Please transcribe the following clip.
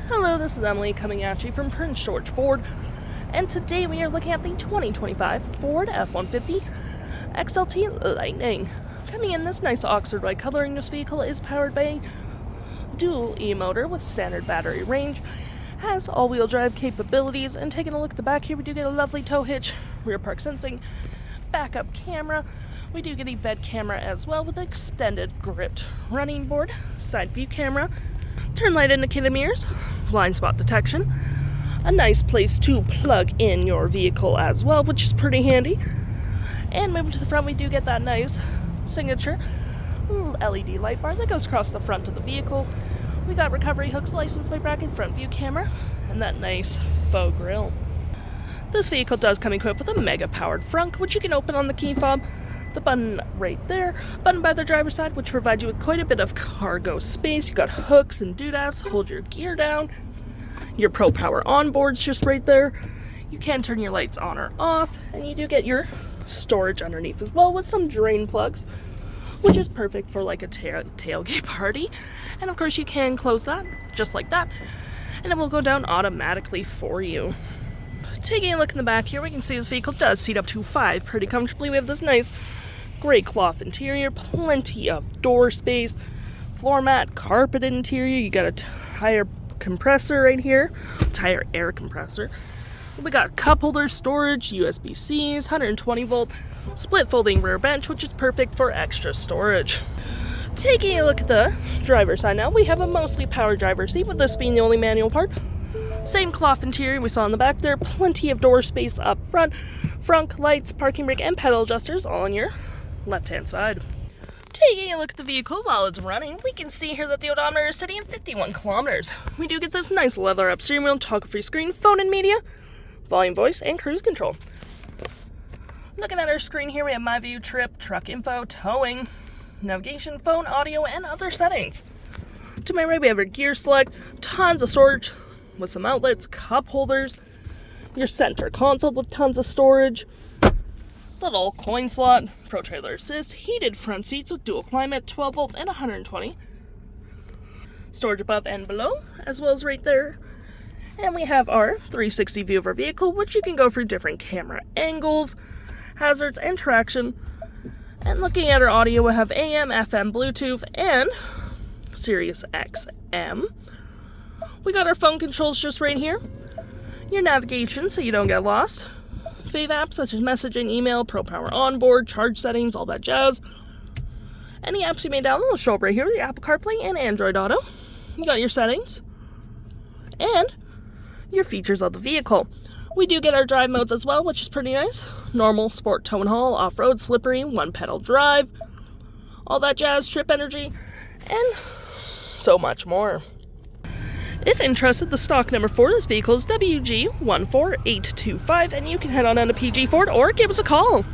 Hello, this is Emily coming at you from Prince George Ford, and today we are looking at the 2025 Ford F-150 XLT Lightning. Coming in this nice Oxford white coloring, this vehicle is powered by a dual E-motor with standard battery range, has all-wheel drive capabilities, and taking a look at the back here, we do get a lovely tow hitch, rear park sensing, backup camera. We do get a bed camera as well with extended gripped running board, side view camera, turn light indicator mirrors, blind spot detection, a nice place to plug in your vehicle as well, which is pretty handy. And moving to the front, we do get that nice signature LED light bar that goes across the front of the vehicle. We got recovery hooks, license plate bracket, front view camera, and that nice faux grille. This vehicle does come equipped with a mega powered frunk, which you can open on the key fob. The button right there, button by the driver's side, which provides you with quite a bit of cargo space. You got hooks and doodads, hold your gear down. Your Pro Power onboard's just right there. You can turn your lights on or off, and you do get your storage underneath as well with some drain plugs, which is perfect for like a tailgate party. And of course you can close that just like that, and it will go down automatically for you. Taking a look in the back here, we can see this vehicle does seat up to 5 pretty comfortably. We have this nice gray cloth interior, plenty of door space, floor mat, carpet interior. You got a tire compressor right here, tire air compressor. We got cup holders, storage, USB-Cs, 120 volt, split folding rear bench, which is perfect for extra storage. Taking a look at the driver's side now, we have a mostly power driver's seat, with this being the only manual part. Same cloth interior we saw in the back there, plenty of door space up front, frunk, lights, parking brake, and pedal adjusters all on your left-hand side. Taking a look at the vehicle while it's running, we can see here that the odometer is sitting at 51 kilometers. We do get this nice leather-up steering wheel, toggle-free screen, phone and media, volume, voice, and cruise control. Looking at our screen here, we have my view, trip, truck info, towing, navigation, phone, audio, and other settings. To my right, we have our gear select, tons of storage with some outlets, cup holders, your center console with tons of storage, little coin slot, Pro Trailer Assist, heated front seats with dual climate, 12 volt and 120. Storage above and below, as well as right there. And we have our 360 view of our vehicle, which you can go for different camera angles, hazards, and traction. And looking at our audio, we have AM, FM, Bluetooth, and SiriusXM. We got our phone controls just right here. Your navigation so you don't get lost. Fave apps such as messaging, email, Pro Power onboard, charge settings, all that jazz. Any apps you may download will show up right here with your Apple CarPlay and Android Auto. You got your settings and your features of the vehicle. We do get our drive modes as well, which is pretty nice. Normal, sport, tow and haul, off-road, slippery, one pedal drive, all that jazz, trip energy, and so much more. If interested, the stock number for this vehicle is WG14825, and you can head on down to PG Ford or give us a call.